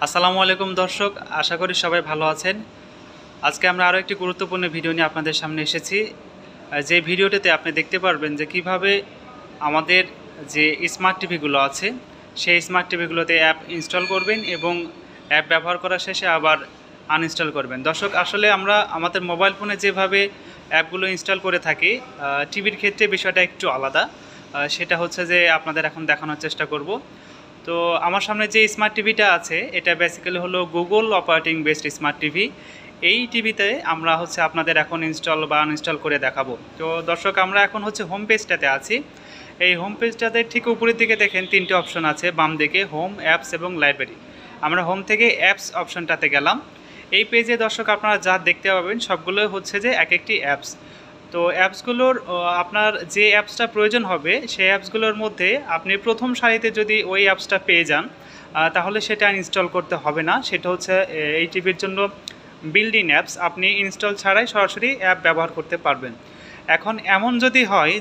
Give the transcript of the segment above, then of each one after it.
আসসালামু আলাইকুম দর্শক, আশা করি সবাই ভালো আছেন। আজকে আমরা আরও একটি গুরুত্বপূর্ণ ভিডিও নিয়ে আপনাদের সামনে এসেছি। যে ভিডিওটিতে আপনি দেখতে পারবেন যে কিভাবে আমাদের যে স্মার্ট টিভিগুলো আছে সেই স্মার্ট টিভিগুলোতে অ্যাপ ইনস্টল করবেন এবং অ্যাপ ব্যবহার করার শেষে আবার আনইনস্টল করবেন। দর্শক, আসলে আমরা আমাদের মোবাইল ফোনে যেভাবে অ্যাপগুলো ইনস্টল করে থাকি, টিভির ক্ষেত্রে বিষয়টা একটু আলাদা। সেটা হচ্ছে যে আপনাদের এখন দেখানোর চেষ্টা করব। তো আমার সামনে যে স্মার্ট টিভিটা আছে এটা বেসিক্যালি হলো Google operating based smart TV. এই টিভিতে আমরা আপনাদের এখন ইনস্টল বা আনইনস্টল করে দেখাবো। তো দর্শক, আমরা এখন হোম পেজটাতে আছি। এই হোম পেজটাতে ঠিক উপরের দিকে দেখেন তিনটে অপশন আছে, বাম দিকে হোম, অ্যাপস এবং লাইব্রেরি। আমরা হোম থেকে অ্যাপস অপশনটাতে গেলাম। এই পেজে দর্শক আপনারা যা দেখতে পাবেন সবগুলো যে এক একটি অ্যাপস। তো অ্যাপসগুলোর আপনার যে অ্যাপসটা প্রয়োজন হবে সেই অ্যাপসগুলোর মধ্যে আপনি প্রথম সারিতে যদি ওই অ্যাপসটা পেয়ে যান তাহলে সেটা ইনস্টল করতে হবে না। সেটা এই টিভির জন্য বিল্ড ইন অ্যাপস, আপনি ইনস্টল ছাড়াই সরাসরি অ্যাপ ব্যবহার করতে পারবেন। এখন এমন যদি হয়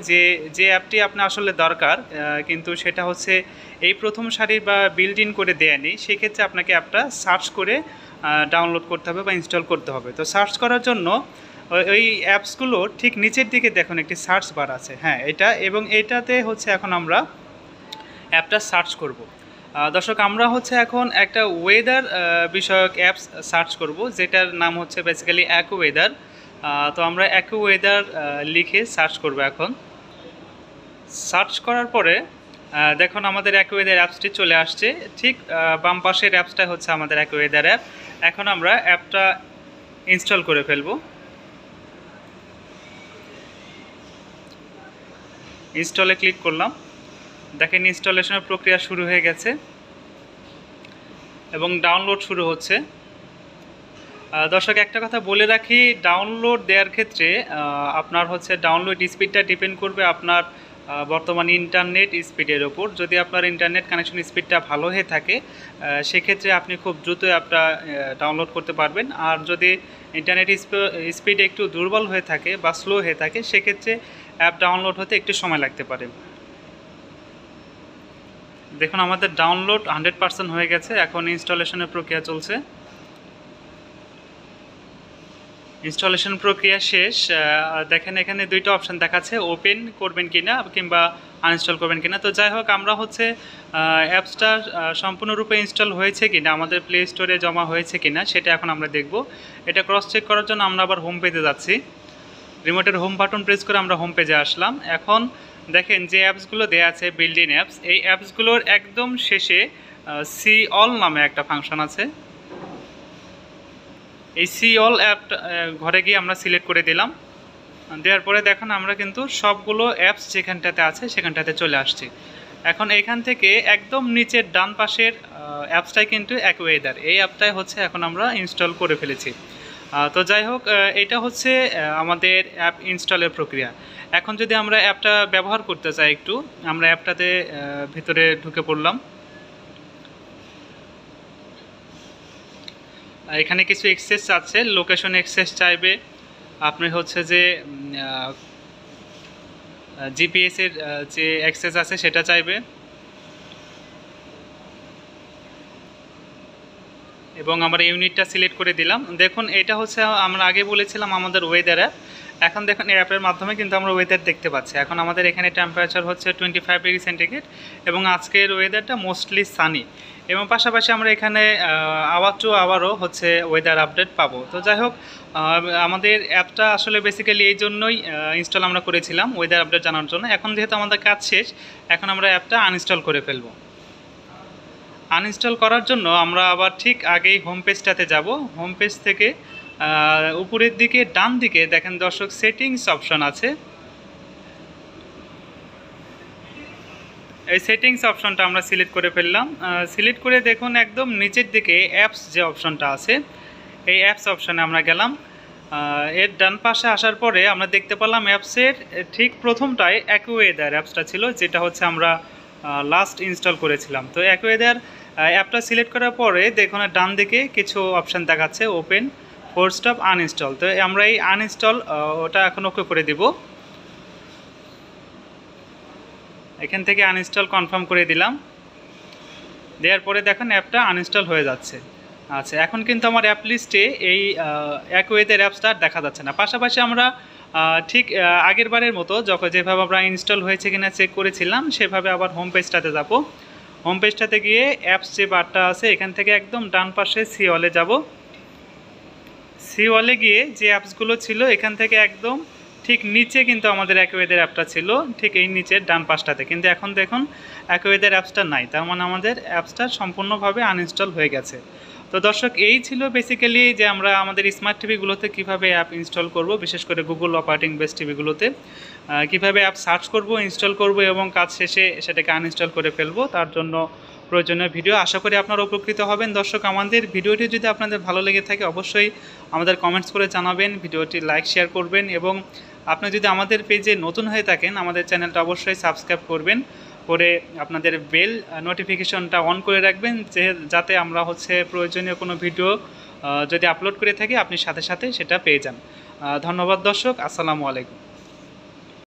যে অ্যাপটি আপনার আসলে দরকার কিন্তু সেটা এই প্রথম সারির বা বিল্ড ইন করে দেয়া নেই, সেক্ষেত্রে আপনাকে অ্যাপটা সার্চ করে ডাউনলোড করতে হবে বা ইনস্টল করতে হবে। তো সার্চ করার জন্য ওই অ্যাপসগুলোর ঠিক নিচের দিকে দেখুন একটি সার্চ বার আছে, হ্যাঁ এটা, এবং এটাতে এখন আমরা অ্যাপটা সার্চ করব। দর্শক, আমরা এখন একটা ওয়েদার বিষয়ক অ্যাপস সার্চ করব, যেটার নাম বেসিক্যালি অ্যাকো ওয়েদার। তো আমরা অ্যাকো ওয়েদার লিখে সার্চ করব। এখন সার্চ করার পরে দেখুন আমাদের অ্যাকো ওয়েদার অ্যাপসটি চলে আসছে। ঠিক বাম পাশের অ্যাপসটা আমাদের অ্যাকো ওয়েদার অ্যাপ। এখন আমরা অ্যাপটা ইনস্টল করে ফেলবো। ইনস্টলে ক্লিক করলাম, দেখেন ইনস্টলেশনের প্রক্রিয়া শুরু হয়ে গেছে এবং ডাউনলোড শুরু হচ্ছে। দর্শক, একটা কথা বলে রাখি, ডাউনলোড দেওয়ার ক্ষেত্রে আপনার ডাউনলোড স্পিডটা ডিপেন্ড করবে আপনার বর্তমান ইন্টারনেট স্পিডের ওপর। যদি আপনার ইন্টারনেট কানেকশন স্পিডটা ভালো হয়ে থাকে সেক্ষেত্রে আপনি খুব দ্রুত অ্যাপটা ডাউনলোড করতে পারবেন। আর যদি ইন্টারনেট স্পিড একটু দুর্বল হয়ে থাকে বা স্লো হয়ে থাকে সেক্ষেত্রে অ্যাপ ডাউনলোড হতে একটু সময় লাগতে পারে। দেখুন আমাদের ডাউনলোড 100% হয়ে গেছে। এখন ইনস্টলেশনের প্রক্রিয়া চলছে। ইনস্টলেশন প্রক্রিয়া শেষ। দেখেন এখানে দুইটা অপশান দেখাচ্ছে, ওপেন করবেন কিনা কিংবা আনইনস্টল করবেন কিনা। তো যাই হোক, আমরা অ্যাপসটা সম্পূর্ণরূপে ইনস্টল হয়েছে কিনা, আমাদের প্লে স্টোরে জমা হয়েছে কিনা সেটা এখন আমরা দেখব। এটা ক্রস চেক করার জন্য আমরা আবার হোম পেজে যাচ্ছি। রিমোটের হোম বাটন প্রেস করে আমরা হোম পেজে আসলাম। এখন দেখেন যে অ্যাপসগুলো দেওয়া আছে বিল্ড ইন অ্যাপস, এই অ্যাপসগুলোর একদম শেষে সি অল নামে একটা ফাংশন আছে। এই সি অল অ্যাপটা ঘরে গিয়ে আমরা সিলেক্ট করে দিলাম। দেওয়ার পরে দেখুন আমরা কিন্তু সবগুলো অ্যাপস যেখানটাতে আছে সেখানটাতে চলে আসছি। এখন এখান থেকে একদম নিচের ডান পাশের অ্যাপসটাই কিন্তু অ্যাকো ওয়েদার, এই অ্যাপটাই এখন আমরা ইনস্টল করে ফেলেছি। তো যাই হোক, এটা আমাদের অ্যাপ ইনস্টলের প্রক্রিয়া। এখন যদি আমরা অ্যাপটা ব্যবহার করতে চাই, একটু আমরা অ্যাপটাতে ভিতরে ঢুকে পড়লাম। এখানে কিছু এক্সেস আছে, লোকেশন এক্সেস চাইবে, আপনি যে জিপিএসের যে অ্যাক্সেস আছে সেটা চাইবে, এবং আমরা ইউনিটটা সিলেক্ট করে দিলাম। দেখুন এটা আমরা আগে বলেছিলাম আমাদের ওয়েদার অ্যাপ। এখন দেখুন এই অ্যাপের মাধ্যমে কিন্তু আমরা ওয়েদার দেখতে পাচ্ছি। এখন আমাদের এখানে টেম্পারেচার 25 ডিগ্রি সেন্টিগ্রেড এবং আজকের ওয়েদারটা মোস্টলি সানি, এবং পাশাপাশি আমরা এখানে আবারও ওয়েদার আপডেট পাবো। তো যাই হোক, আমাদের অ্যাপটা আসলে বেসিক্যালি এই জন্যই ইনস্টল আমরা করেছিলাম, ওয়েদার আপডেট জানার জন্য। এখন যেহেতু আমাদের কাজ শেষ, এখন আমরা অ্যাপটা আনইনস্টল করে ফেলবো। আনইনস্টল করার জন্য আমরা আবার ঠিক আগেই হোম পেজটাতে যাব। হোম পেজ থেকে উপরের দিকে ডান দিকে দেখেন দর্শক সেটিংস অপশন আছে। এই সেটিংস অপশনটা আমরা সিলেক্ট করে ফেললাম। সিলেক্ট করে দেখুন একদম নিচের দিকে অ্যাপস যে অপশনটা আছে, এই অ্যাপস অপশনে আমরা গেলাম। এর ডান পাশে আসার পরে আমরা দেখতে পেলাম অ্যাপসের ঠিক প্রথমটায় অ্যাকো ওয়েদার অ্যাপসটা ছিল, যেটা আমরা লাস্ট ইনস্টল করেছিলাম। তো অ্যাকো ওয়েদার অ্যাপটা সিলেক্ট করার পরে দেখুন ডান দিকে কিছু অপশান দেখাচ্ছে, ওপেন, ফোর্স স্টপ, আনইনস্টল। তো আমরা এই আনইনস্টল ওটা এখন ওকে করে দিব। এখান থেকে আনইনস্টল কনফার্ম করে দিলাম। দেওয়ার পরে দেখেন অ্যাপটা আনইনস্টল হয়ে যাচ্ছে। আচ্ছা, এখন কিন্তু আমার অ্যাপ লিস্টে এই অ্যাকোয়েদের অ্যাপসটা দেখা যাচ্ছে না। পাশাপাশি আমরা ঠিক আগের বারের মতো যখন যেভাবে আমরা ইনস্টল হয়েছে কিনা চেক করেছিলাম সেভাবে আবার হোম পেজটাতে যাব। হোম পেজটাতে গিয়ে অ্যাপস যে বারটা আছে এখান থেকে একদম ডান পাশে সি অলে যাব। সি ওয়ালে গিয়ে যে অ্যাপসগুলো ছিল এখান থেকে একদম ঠিক নিচে কিন্তু আমাদের অ্যাকোয়েদের অ্যাপটা ছিল, ঠিক এই নিচের ডান পাশটাতে। কিন্তু এখন দেখুন অ্যাকোয়েদের অ্যাপসটা নাই, তার মানে আমাদের অ্যাপসটা সম্পূর্ণভাবে আনইনস্টল হয়ে গেছে। তো দর্শক, এই ছিল বেসিক্যালি যে আমরা আমাদের স্মার্ট টিভিগুলোতে কীভাবে অ্যাপ ইনস্টল করব, বিশেষ করে গুগল অপারেটিং বেস টিভিগুলোতে কীভাবে অ্যাপ সার্চ করব, ইনস্টল করব এবং কাজ শেষে সেটাকে আনইনস্টল করে ফেলবো, তার জন্য প্রয়োজনীয় ভিডিও। আশা করি আপনারা উপকৃত হবেন। দর্শক, আমাদের ভিডিওটি যদি আপনাদের ভালো লেগে থাকে অবশ্যই আমাদের কমেন্টস করে জানাবেন, ভিডিওটি লাইক শেয়ার করবেন এবং আপনি যদি আমাদের পেজে নতুন হয়ে থাকেন আমাদের চ্যানেলটা অবশ্যই সাবস্ক্রাইব করবেন, করে আপনাদের বেল নোটিফিকেশনটা অন করে রাখবেন, যাতে আমরা প্রয়োজনীয় কোনো ভিডিও যদি আপলোড করে থাকি আপনি সাথে সাথে সেটা পেয়ে যান। ধন্যবাদ দর্শক, আসসালামু আলাইকুম।